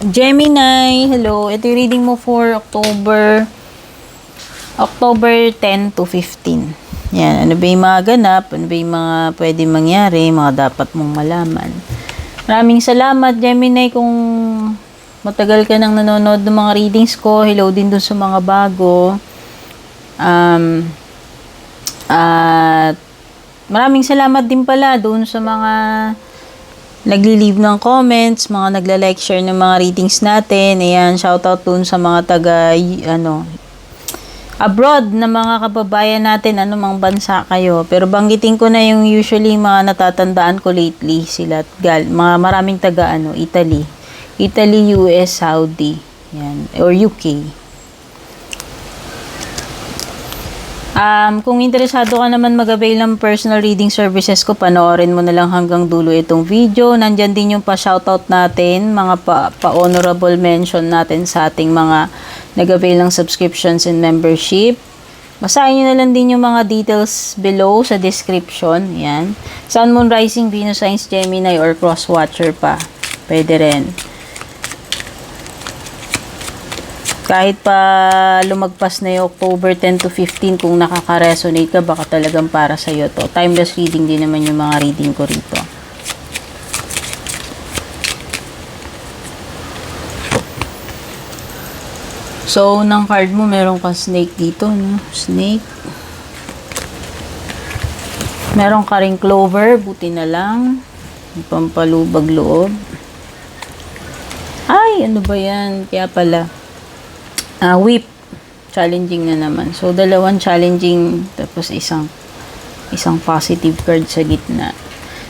Gemini, hello. Ito yung reading mo for October 10 to 15. Yan, ano ba yung mga ganap? Ano ba yung mga pwede mangyari? Mga dapat mong malaman. Maraming salamat, Gemini, kung matagal ka nang nanonood ng mga readings ko. Hello din dun sa mga bago. At maraming salamat din pala dun sa mga nagli-leave ng comments, mga nagla-like-share ng mga readings natin. Ayan, shoutout dun sa mga abroad na mga kababayan natin, anumang bansa kayo. Pero banggitin ko na yung usually mga natatandaan ko lately, sila, maraming taga, Italy. Italy, US, Saudi, yan, or UK. Kung interesado ka naman mag-avail ng personal reading services ko, panoorin mo na lang hanggang dulo itong video. Nandyan din yung pa-shoutout natin, mga pa-honorable mention natin sa ating mga nag-avail ng subscriptions and membership. Basahin nyo na lang din yung mga details below sa description. Yan. Sun, Moon, Rising, Venus, Signs, Gemini, or Cross-Watcher pa. Pwede rin. Kahit pa lumagpas na yung October 10 to 15, kung nakaka-resonate ka, baka talagang para sa'yo to. Timeless reading din naman yung mga reading ko rito. So, ng card mo, meron ka snake dito, no? Snake. Meron ka ring clover, buti na lang. Pampalubag loob. Ay, ano ba yan? Kaya pala. Whip. Challenging na naman. So, dalawang challenging, tapos isang positive card sa gitna.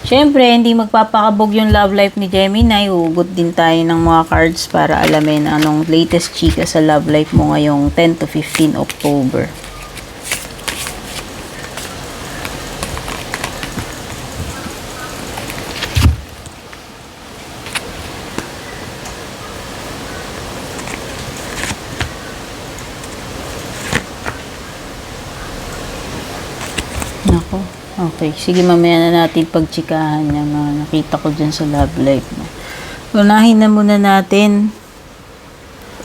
Siyempre, hindi magpapakabog yung love life ni Gemini. Hugot din tayo ng mga cards para alamin anong latest chika sa love life mo ngayong 10 to 15 October. Nako. Okay. Sige, mamaya na natin pagtsikahan yung mga nakita ko dyan sa love life mo. Unahin na muna natin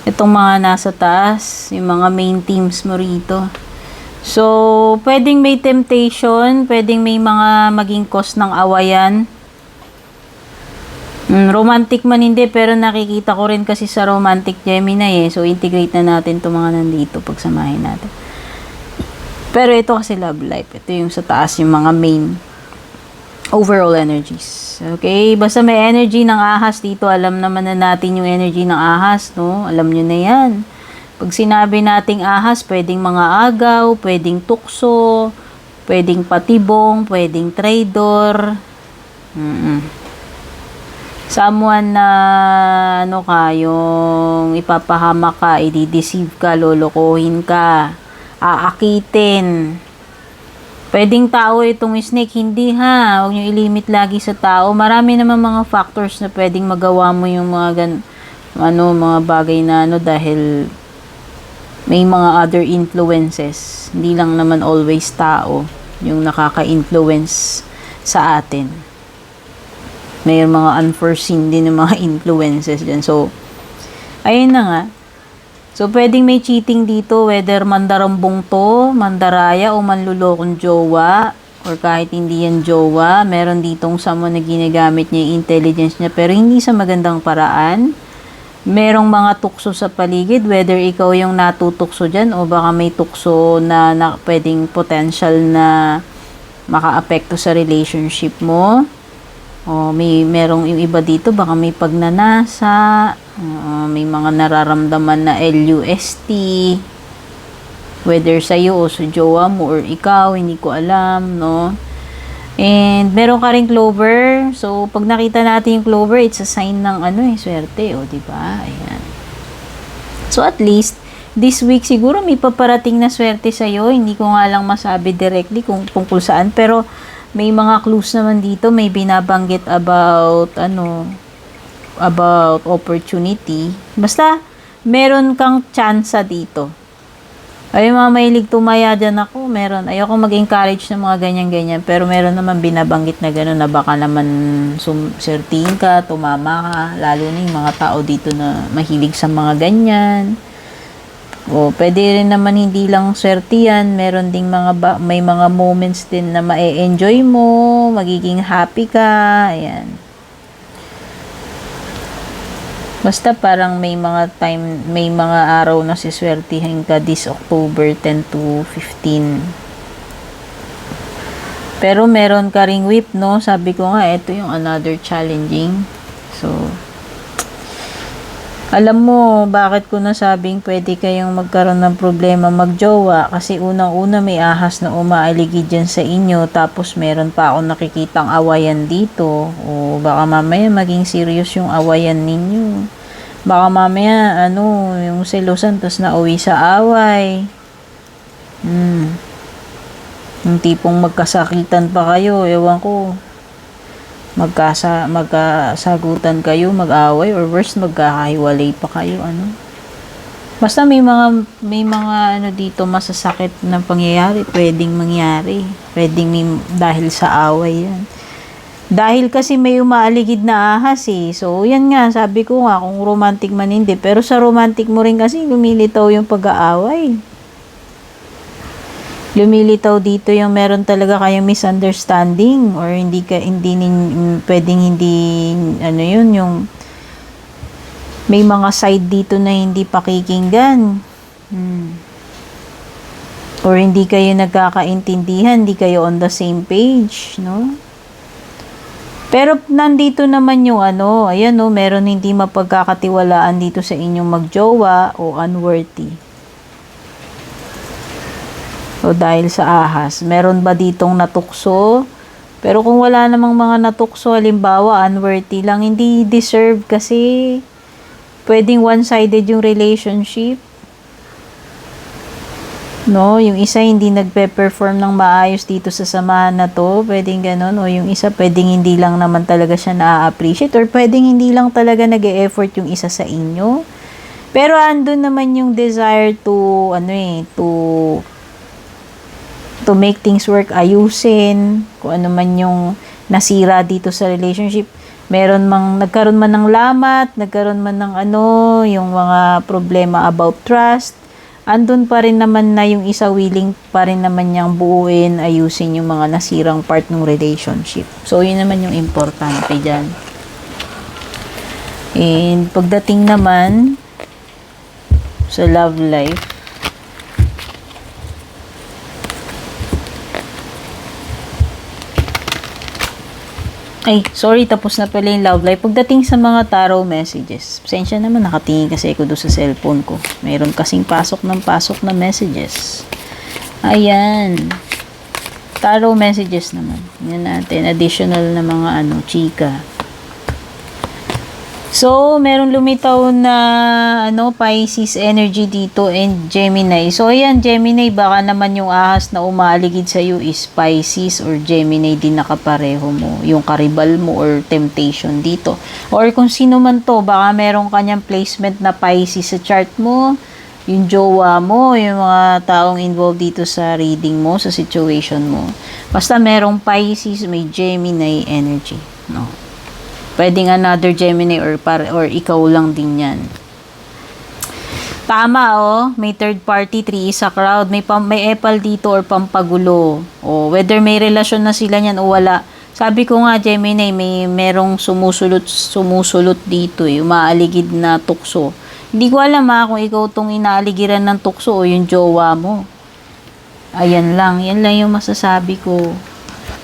itong mga nasa taas, yung mga main themes mo rito. So, pwedeng may temptation, pwedeng may mga maging cause ng awayan. Romantic man hindi, pero nakikita ko rin kasi sa romantic Gemini eh. So, integrate na natin itong mga nandito, pagsamahin natin. Pero ito kasi love life. Ito yung sa taas, yung mga main overall energies. Okay? Basta may energy ng ahas dito, alam naman na natin yung energy ng ahas, no? Alam nyo na yan. Pag sinabi nating ahas, pwedeng mga agaw, pwedeng tukso, pwedeng patibong, pwedeng traidor. Someone na, yung ipapahama ka, i-deceive ka, lolokohin ka, aakitin. Pwedeng tao itong snake, hindi ha. Huwag nyo ilimit lagi sa tao. Marami naman mga factors na pwedeng magawa mo yung mga mga bagay na dahil may mga other influences. Hindi lang naman always tao yung nakaka-influence sa atin. May mga unforeseen din ng mga influences dyan. So, ayun na nga. So, pwedeng may cheating dito, whether mandarambong to, mandaraya, o manlulokong jowa, or kahit hindi yan jowa. Meron ditong someone na ginagamit niya yung intelligence niya, pero hindi sa magandang paraan. Merong mga tukso sa paligid, whether ikaw yung natutukso dyan, o baka may tukso na pwedeng potential na maka-apekto sa relationship mo. O merong yung iba dito, baka may pagnanasa, may mga nararamdaman na LUST, whether sa'yo o sa jowa mo or ikaw, hindi ko alam, no? And meron ka ring clover. So, pag nakita natin yung clover, it's a sign ng swerte, diba? Ayan. So, at least, this week siguro may paparating na swerte sa'yo. Hindi ko nga lang masabi directly kung tungkol saan, pero may mga clues naman dito, may binabanggit about opportunity. Basta meron kang tsansa dito. Ay, mga mahilig tumaya dyan ako, meron. Ayoko mag-encourage ng mga ganyan-ganyan. Pero meron naman binabanggit na gano'n na baka naman sumsertiin ka, tumama ka. Lalo na yung mga tao dito na mahilig sa mga ganyan. O, pwede rin naman hindi lang swerte yan. Meron ding may mga moments din na ma-enjoy mo, magiging happy ka. Ayan. Basta parang may mga araw na siswertihin ka this October 10 to 15. Pero meron ka ring whip, no? Sabi ko nga, ito yung another challenging. So, alam mo, bakit ko nasabing pwede kayong magkaroon ng problema magjowa? Kasi unang-una may ahas na umaaligid dyan sa inyo, tapos meron pa akong nakikitang awayan dito. O baka mamaya maging serious yung awayan ninyo. Baka mamaya, yung selosan, tas nauwi sa away. Yung tipong magkasakitan pa kayo, ewan ko. Magkasagutan kayo, mag-away, or worse, magkakahiwalay pa kayo, Basta may mga dito masasakit na pangyayari, pwedeng mangyari. Dahil sa away yan. Dahil kasi may umaaligid na ahas eh. So, yan nga, sabi ko nga, kung romantic man hindi. Pero sa romantic mo rin kasi, lumilitaw yung pag-aaway. Lumilitaw dito yung meron talaga kayong misunderstanding or pwedeng hindi, yung may mga side dito na hindi pakikinggan. Or hindi kayo nagkakaintindihan, hindi kayo on the same page, no? Pero nandito naman yung meron hindi mapagkakatiwalaan dito sa inyong magjowa o unworthy. O dahil sa ahas, meron ba ditong natukso? Pero kung wala namang mga natukso, halimbawa unworthy lang, hindi deserve kasi pwedeng one-sided yung relationship. No, yung isa hindi nagpe-perform ng maayos dito sa samahan na to, pwedeng ganun, o yung isa pwedeng hindi lang naman talaga siya na-appreciate, or pwedeng hindi lang talaga nag-e-effort yung isa sa inyo. Pero andun naman yung desire to make things work, ayusin, kung ano man yung nasira dito sa relationship. Nagkaroon man ng lamat, nagkaroon man ng yung mga problema about trust, andun pa rin naman na yung isa willing pa rin naman niyang buuin, ayusin yung mga nasirang part ng relationship. So, yun naman yung importante dyan. And pagdating naman sa love life, tapos na pala yung love life. Pagdating sa mga tarot messages, pasensya naman, nakatingin kasi ako doon sa cellphone ko. Mayroon kasing pasok na messages. Ayan. Tarot messages naman. Yan natin. Additional na mga chika. So, meron lumitaw na Pisces energy dito and Gemini. So, ayan, Gemini, baka naman yung ahas na umaaligid sa iyo is Pisces or Gemini din nakapareho mo. Yung karibal mo or temptation dito. Or kung sino man to, baka meron kanyang placement na Pisces sa chart mo, yung jowa mo, yung mga taong involved dito sa reading mo, sa situation mo. Basta merong Pisces, may Gemini energy. No? Pwedeng another Gemini or ikaw lang din yan. Tama, may third party, 3 is a crowd. May epal dito or pampagulo. O whether may relasyon na sila niyan o wala. Sabi ko nga, Gemini, merong sumusulot dito, umaaligid na tukso. Hindi ko alam kung ikaw tong inaaligiran ng tukso o yung jowa mo. Ayan lang, yan lang yung masasabi ko.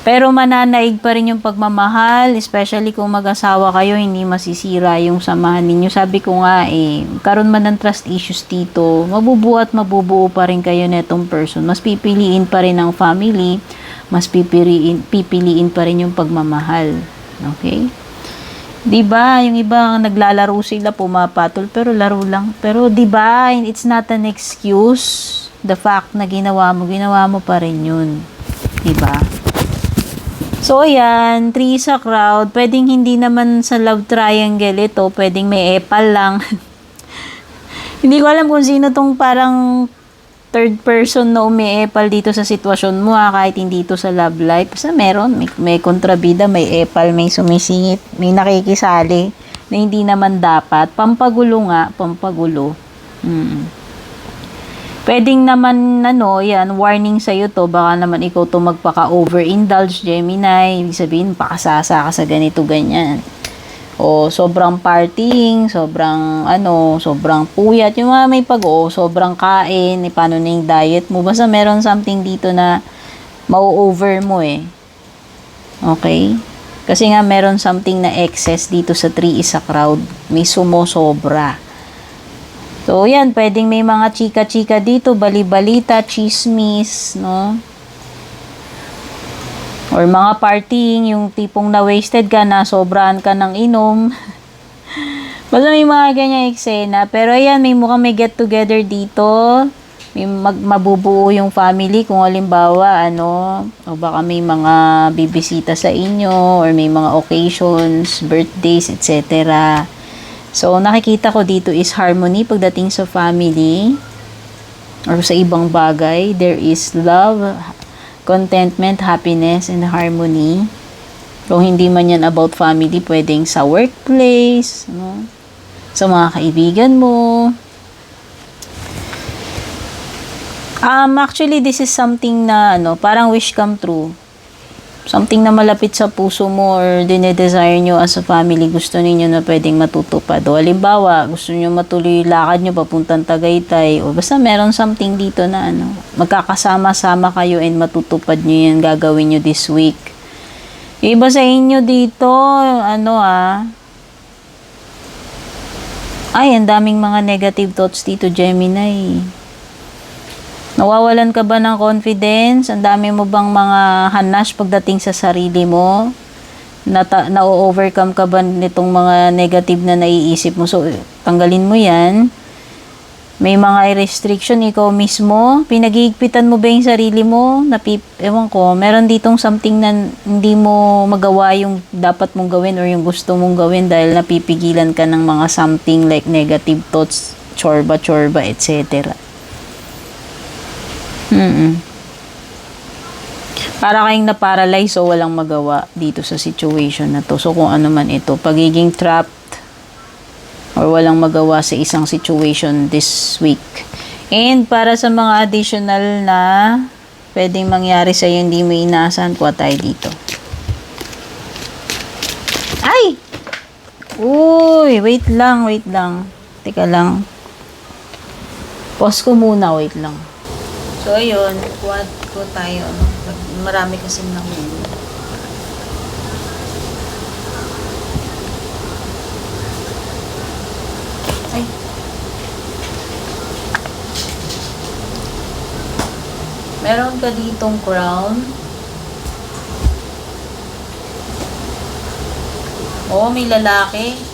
Pero mananaig pa rin yung pagmamahal, especially kung mag-asawa kayo, hindi masisira yung samahan ninyo. Sabi ko nga karon man ng trust issues dito, mabubuo pa rin kayo netong person. Mas pipiliin pa rin ang family, mas pipiliin pa rin yung pagmamahal. Okay? 'Di ba? Yung iba naglalaro sila, pumapatol, pero laro lang. Pero 'di ba, it's not an excuse. The fact na ginawa mo pa rin 'yun. 'Di ba? So, ayan, 3 sa crowd. Pwedeng hindi naman sa love triangle ito. Pwedeng may epal lang. Hindi ko alam kung sino tong parang third person na umiepal dito sa sitwasyon mo kahit hindi ito sa love life. Basta meron, may kontrabida, may epal, may sumisingit, may nakikisali na hindi naman dapat. Pampagulo nga, pampagulo. Pwedeng naman, yan, warning sa'yo to, baka naman ikaw to magpaka-overindulge, Gemini. Ibig sabihin, pakasasa ka sa ganito, ganyan. O sobrang partying, sobrang puyat. Yung mga may sobrang kain, paano na yung diet mo. Basta meron something dito na mau-over mo eh. Okay? Kasi nga meron something na excess dito sa 3 is a crowd. May sumosobra. So, yan, pwedeng may mga chika-chika dito, bali-balita, chismis, no? Or mga partying, yung tipong na-wasted ka na, sobrahan ka ng inom. Basta may mga ganyang eksena. Pero ayan, may mukhang may get-together dito. May mabubuo yung family kung halimbawa, o baka may mga bibisita sa inyo, or may mga occasions, birthdays, etc. So, nakikita ko dito is harmony pagdating sa family or sa ibang bagay. There is love, contentment, happiness, and harmony. Kung hindi man yan about family, pwedeng sa workplace, sa mga kaibigan mo. Actually, this is something na, parang wish come true. Something na malapit sa puso mo or dinedesire nyo as a family, gusto ninyo na pwedeng matutupad. O halimbawa, gusto nyo matuloy yung lakad nyo papuntang Tagaytay. O basta meron something dito na magkakasama-sama kayo and matutupad nyo yan, gagawin nyo this week. Yung iba sa inyo dito, ay, ang daming mga negative thoughts dito, Gemini. Nawawalan ka ba ng confidence? Ang dami mo bang mga hanash pagdating sa sarili mo? Na-overcome ka ba nitong mga negative na naiisip mo? So, tanggalin mo yan. May mga restriction, ikaw mismo. Pinag-iigpitan mo ba yung sarili mo? Ewan ko, meron ditong something na hindi mo magawa yung dapat mong gawin or yung gusto mong gawin dahil napipigilan ka ng mga something like negative thoughts, chorba, etc. Para kayong na-paralyze o walang magawa dito sa situation na to. So, kung ano man ito, pagiging trapped or walang magawa sa isang situation this week. And para sa mga additional na pwedeng mangyari sa'yo, hindi mo inaasahan, kuha tayo dito. Ay! Uy, wait lang. Teka lang. Pause ko muna, wait lang. So, ayun, kuha tayo, marami kasing nahuli. Ay. Meron ka ditong crown. Oo, may lalaki.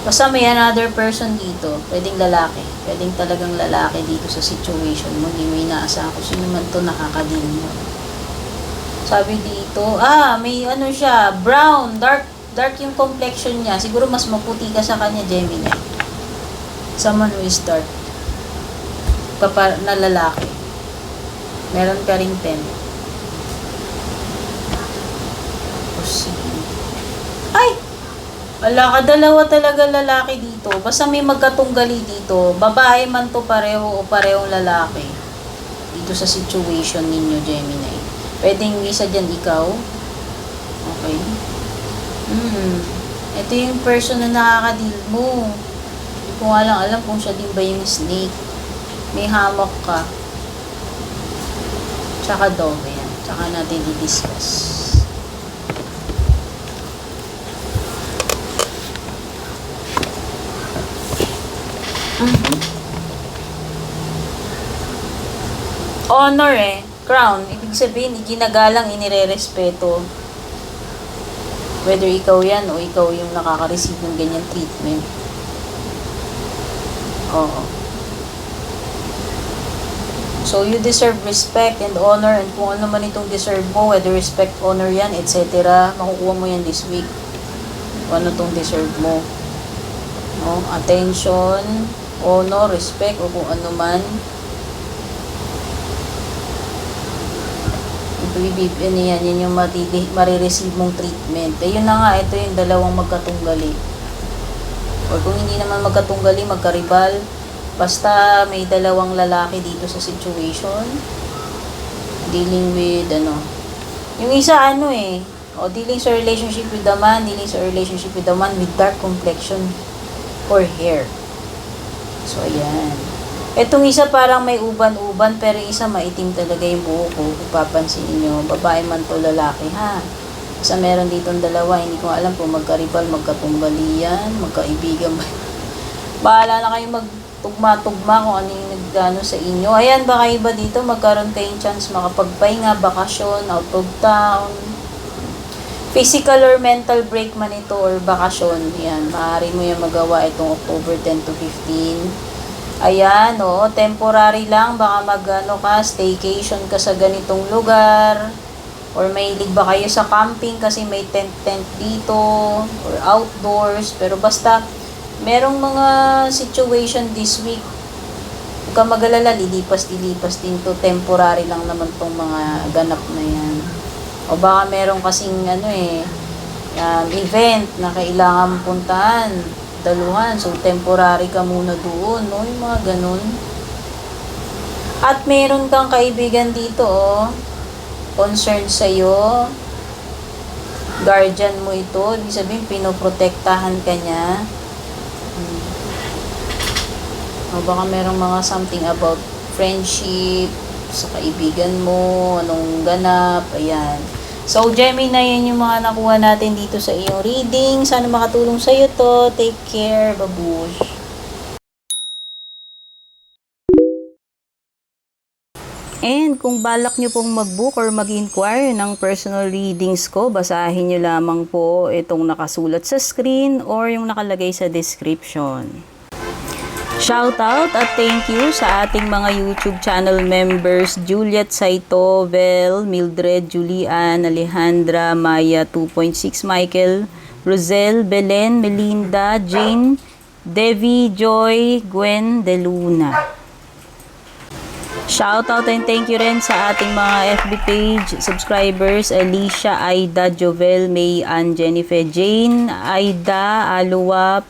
Basta may another person dito. Pwedeng lalaki. Pwedeng talagang lalaki dito sa situation mo. Hindi mo inaasahan kung sino man to nakakadil mo. Sabi dito, may siya, brown, dark yung complexion niya. Siguro mas maputi ka sa kanya, Gemini. Someone who is dark. Na lalaki. Meron ka ring 10. Ay! Wala ka, dalawa talaga lalaki dito. Basta may magkatunggali dito. Babae man to pareho o parehong lalaki. Dito sa situation ninyo, Gemini. Pwedeng isa dyan ikaw. Okay. Ito yung person na nakakadil mo. Hindi ko nga lang alam kung siya din ba yung snake. May hammock ka. Tsaka dog. Ayan. Tsaka natin i-discuss. Honor crown, ibig sabihin iginagalang, inirerespeto. Whether ikaw yan o ikaw yung nakaka-receive ng ganyan treatment. Oo. So you deserve respect and honor, and kung ano man itong deserve mo, whether respect, honor yan, etc., makukuha mo yan this week. Kung ano itong deserve mo. Attention, honor, respect, o kung ano man. ano yan yung marireceive mong treatment. Eh, yun na nga, ito yung dalawang magkatunggali. Or kung hindi naman magkatunggali, magkaribal, basta may dalawang lalaki dito sa situation, dealing with, yung isa, dealing sa relationship with the man, with dark complexion or hair. So, ayan. Etong isa parang may uban-uban, pero isa maitim talaga yung buhok ko. Kung papansin niyo, babae man to, lalaki, ha? Kasi meron ditong dalawa, hindi ko alam kung magkaribal, magkatunggali yan, magkaibigan ba. Bahala na kayo magtugma-tugma kung ano yung nagdano sa inyo. Ayan, baka iba dito, magkaroon kayong chance makapagpahinga, bakasyon, out of town. Physical or mental break man ito or bakasyon. Yan, maaari mo yung magawa itong October 10 to 15. Ayan, temporary lang, baka staycation ka sa ganitong lugar. Or mahilig ba kayo sa camping kasi may tent dito or outdoors, pero basta merong mga situation this week. Huwag ka mag-alala, lilipas din to, temporary lang naman tong mga ganap na yan. O baka meron kasing event na kailangan puntahan, daluhan, so temporary ka muna doon, yung mga ganun. At meron kang kaibigan dito, concerned sa'yo, guardian mo ito, ibig sabihin pinoprotektahan ka niya. O baka merong mga something about friendship sa kaibigan mo, anong ganap, ayan. So, Gemini, yan yung mga nakuha natin dito sa iyong reading. Sana makatulong sa'yo to. Take care, babush. And kung balak nyo pong mag-book or mag-inquire ng personal readings ko, basahin nyo lamang po itong nakasulat sa screen or yung nakalagay sa description. Shoutout at thank you sa ating mga YouTube channel members, Juliet Saito, Vel, Mildred, Julian, Alejandra, Maya 2.6, Michael, Rosel, Belen, Melinda, Jane, Devi, Joy, Gwen, De Luna. Shoutout and thank you rin sa ating mga FB page subscribers, Alicia, Aida, Jovel, May, Ann, Jennifer, Jane, Aida, Aluwa,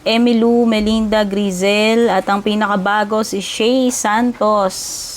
Emilu, Melinda, Grizel, at ang pinakabago si Shay Santos.